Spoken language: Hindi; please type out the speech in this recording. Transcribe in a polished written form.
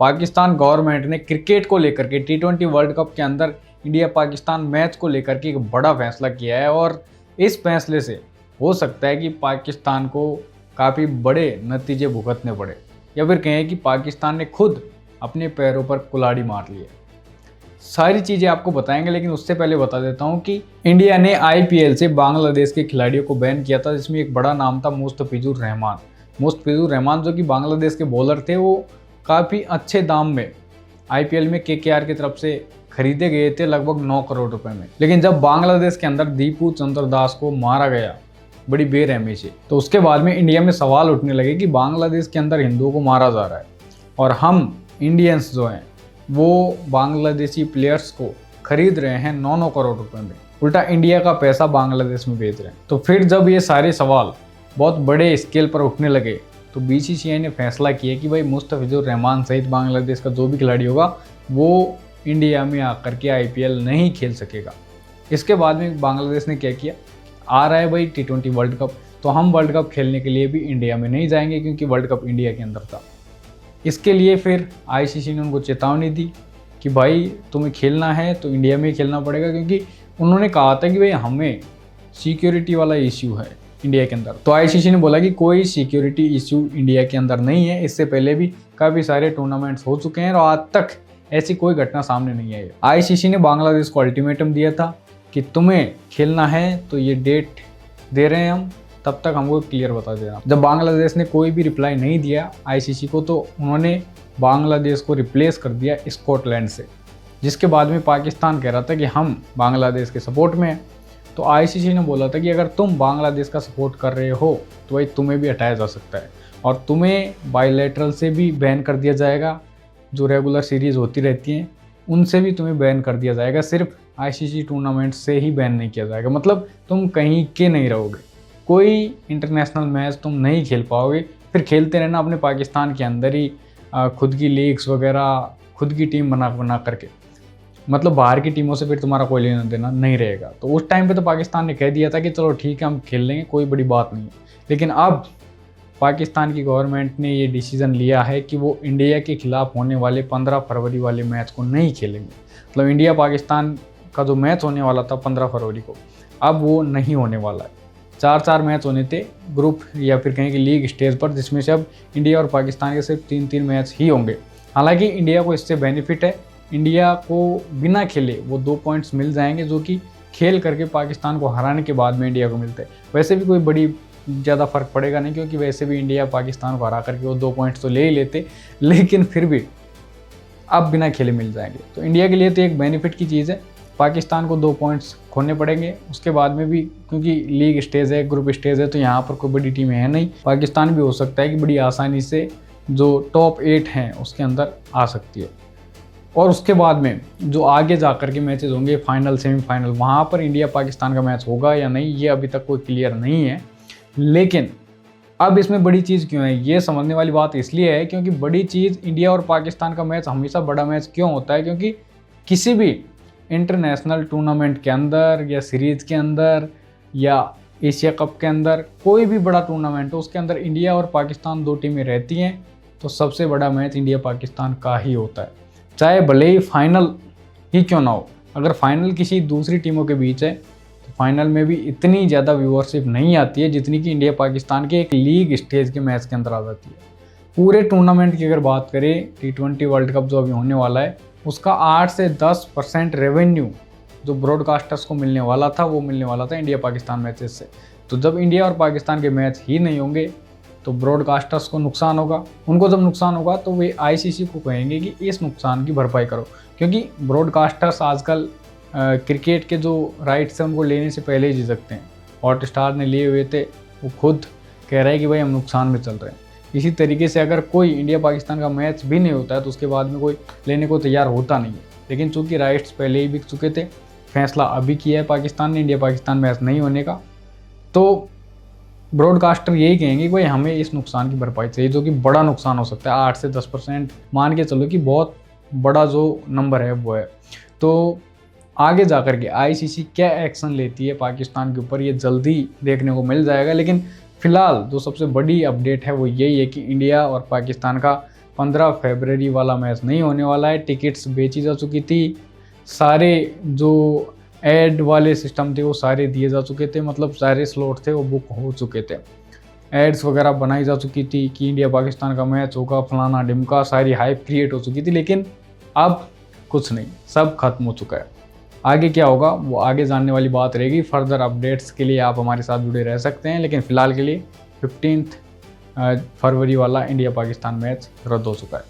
पाकिस्तान गवर्नमेंट ने क्रिकेट को लेकर के T20 वर्ल्ड कप के अंदर इंडिया पाकिस्तान मैच को लेकर के एक बड़ा फैसला किया है और इस फैसले से हो सकता है कि पाकिस्तान को काफ़ी बड़े नतीजे भुगतने पड़े या फिर कहें कि पाकिस्तान ने खुद अपने पैरों पर कुल्हाड़ी मार ली है। सारी चीज़ें आपको बताएंगे, लेकिन उससे पहले बता देता हूं कि इंडिया ने IPL से बांग्लादेश के खिलाड़ियों को बैन किया था, जिसमें एक बड़ा नाम था मुस्तफिजुर रहमान। मुस्तफिजुर रहमान जो कि बांग्लादेश के बॉलर थे, वो काफ़ी अच्छे दाम में IPL में KKR की तरफ से खरीदे गए थे, लगभग 9 करोड़ रुपए में। लेकिन जब बांग्लादेश के अंदर दीपू चंद्र दास को मारा गया बड़ी बेरहमी से, तो उसके बाद में इंडिया में सवाल उठने लगे कि बांग्लादेश के अंदर हिंदुओं को मारा जा रहा है और हम इंडियंस जो हैं वो बांग्लादेशी प्लेयर्स को खरीद रहे हैं 9-9 करोड़ रुपए में, उल्टा इंडिया का पैसा बांग्लादेश में भेज रहे हैं। तो फिर जब ये सारे सवाल बहुत बड़े स्केल पर उठने लगे तो BCCI ने फैसला किया कि भाई मुस्तफिजुर रहमान सहित बांग्लादेश का जो भी खिलाड़ी होगा वो इंडिया में आकर के IPL नहीं खेल सकेगा। इसके बाद में बांग्लादेश ने क्या किया, आ रहा है भाई T20 वर्ल्ड कप, तो हम वर्ल्ड कप खेलने के लिए भी इंडिया में नहीं जाएंगे क्योंकि वर्ल्ड कप इंडिया के अंदर था। इसके लिए फिर ICC ने उनको चेतावनी दी कि भाई तुम्हें खेलना है तो इंडिया में ही खेलना पड़ेगा, क्योंकि उन्होंने कहा था कि भाई हमें सिक्योरिटी वाला इश्यू है इंडिया के अंदर। तो ICC ने बोला कि कोई सिक्योरिटी इश्यू इंडिया के अंदर नहीं है, इससे पहले भी काफ़ी सारे टूर्नामेंट्स हो चुके हैं और आज तक ऐसी कोई घटना सामने नहीं आई। ICC ने बांग्लादेश को अल्टीमेटम दिया था कि तुम्हें खेलना है तो ये डेट दे रहे हैं हम, तब तक हमको क्लियर बता देना। जब बांग्लादेश ने कोई भी रिप्लाई नहीं दिया ICC को, तो उन्होंने बांग्लादेश को रिप्लेस कर दिया स्कॉटलैंड से, जिसके बाद में पाकिस्तान कह रहा था कि हम बांग्लादेश के सपोर्ट में हैं। तो ICC ने बोला था कि अगर तुम बांग्लादेश का सपोर्ट कर रहे हो तो भाई तुम्हें भी हटाया जा सकता है और तुम्हें बायलैटरल से भी बैन कर दिया जाएगा, जो रेगुलर सीरीज़ होती रहती हैं उनसे भी तुम्हें बैन कर दिया जाएगा, सिर्फ ICC टूर्नामेंट से ही बैन नहीं किया जाएगा। मतलब तुम कहीं के नहीं रहोगे, कोई इंटरनेशनल मैच तुम नहीं खेल पाओगे, फिर खेलते रहना अपने पाकिस्तान के अंदर ही खुद की लीग्स वगैरह, खुद की टीम बना करके, मतलब बाहर की टीमों से फिर तुम्हारा कोई लेना देना नहीं रहेगा। तो उस टाइम पे तो पाकिस्तान ने कह दिया था कि चलो ठीक है हम खेल लेंगे, कोई बड़ी बात नहीं है। लेकिन अब पाकिस्तान की गवर्नमेंट ने ये डिसीज़न लिया है कि वो इंडिया के खिलाफ होने वाले 15 फरवरी वाले मैच को नहीं खेलेंगे। मतलब इंडिया पाकिस्तान का जो मैच होने वाला था 15 फरवरी को, अब वो नहीं होने वाला है। 4-4 मैच होने थे ग्रुप या फिर कहें कि लीग स्टेज पर, जिसमें से अब इंडिया और पाकिस्तान के सिर्फ 3-3 मैच ही होंगे। हालांकि इंडिया को इससे बेनिफिट है, इंडिया को बिना खेले वो 2 पॉइंट्स मिल जाएंगे, जो कि खेल करके पाकिस्तान को हराने के बाद में इंडिया को मिलते हैं। वैसे भी कोई बड़ी ज़्यादा फर्क पड़ेगा नहीं, क्योंकि वैसे भी इंडिया पाकिस्तान को हरा करके वो 2 पॉइंट्स तो ले ही लेते, लेकिन फिर भी अब बिना खेले मिल जाएंगे। तो इंडिया के लिए तो एक बेनिफिट की चीज़ है। पाकिस्तान को 2 पॉइंट्स खोने पड़ेंगे, उसके बाद में भी क्योंकि लीग स्टेज है, ग्रुप स्टेज है, तो यहाँ पर कोई बड़ी टीमें हैं नहीं। पाकिस्तान भी हो सकता है कि बड़ी आसानी से जो टॉप 8 हैं उसके अंदर आ सकती है। और उसके बाद में जो आगे जा कर के मैचेस होंगे, फाइनल सेमीफाइनल, वहाँ पर इंडिया पाकिस्तान का मैच होगा या नहीं ये अभी तक कोई क्लियर नहीं है। लेकिन अब इसमें बड़ी चीज़ क्यों है, ये समझने वाली बात इसलिए है क्योंकि बड़ी चीज़ इंडिया और पाकिस्तान का मैच हमेशा बड़ा मैच क्यों होता है, क्योंकि किसी भी इंटरनेशनल टूर्नामेंट के अंदर या सीरीज़ के अंदर या एशिया कप के अंदर, कोई भी बड़ा टूर्नामेंट हो उसके अंदर इंडिया और पाकिस्तान 2 टीमें रहती हैं, तो सबसे बड़ा मैच इंडिया पाकिस्तान का ही होता है, चाहे भले ही फाइनल ही क्यों ना हो। अगर फाइनल किसी दूसरी टीमों के बीच है तो फाइनल में भी इतनी ज़्यादा व्यूअरशिप नहीं आती है जितनी कि इंडिया पाकिस्तान के एक लीग स्टेज के मैच के अंदर आ जाती है। पूरे टूर्नामेंट की अगर बात करें, T20 वर्ल्ड कप जो अभी होने वाला है, उसका 8 से 10% रेवेन्यू जो ब्रॉडकास्टर्स को मिलने वाला था वो मिलने वाला था इंडिया पाकिस्तान मैचेस से। तो जब इंडिया और पाकिस्तान के मैच ही नहीं होंगे तो ब्रॉडकास्टर्स को नुकसान होगा। उनको जब नुकसान होगा तो वे ICC को कहेंगे कि इस नुकसान की भरपाई करो, क्योंकि ब्रॉडकास्टर्स आजकल क्रिकेट के जो राइट्स हैं उनको लेने से पहले ही झिझकते हैं। हॉटस्टार ने लिए हुए थे, वो खुद कह रहा है कि भाई हम नुकसान में चल रहे हैं। इसी तरीके से अगर कोई इंडिया पाकिस्तान का मैच भी नहीं होता है तो उसके बाद में कोई लेने को तैयार होता नहीं है। लेकिन चूंकि राइट्स पहले ही बिक चुके थे, फैसला अभी किया है पाकिस्तान ने इंडिया पाकिस्तान मैच नहीं होने का, तो ब्रॉडकास्टर यही कहेंगे कि भाई हमें इस नुकसान की भरपाई चाहिए, जो कि बड़ा नुकसान हो सकता है। 8 से 10% मान के चलो कि बहुत बड़ा जो नंबर है वो है। तो आगे जा कर के ICC क्या एक्शन लेती है पाकिस्तान के ऊपर, ये जल्दी देखने को मिल जाएगा। लेकिन फिलहाल जो सबसे बड़ी अपडेट है वो यही है कि इंडिया और पाकिस्तान का 15 फरवरी वाला मैच नहीं होने वाला है। टिकट्स बेची जा चुकी थी, सारे जो एड वाले सिस्टम थे वो सारे दिए जा चुके थे, मतलब सारे स्लॉट थे वो बुक हो चुके थे। एड्स वगैरह बनाई जा चुकी थी कि इंडिया पाकिस्तान का मैच होगा, फलाना ढिमका, सारी हाइप क्रिएट हो चुकी थी। लेकिन अब कुछ नहीं, सब खत्म हो चुका है। आगे क्या होगा वो आगे जानने वाली बात रहेगी। फर्दर अपडेट्स के लिए आप हमारे साथ जुड़े रह सकते हैं, लेकिन फ़िलहाल के लिए 15 फरवरी वाला इंडिया पाकिस्तान मैच रद्द हो चुका है।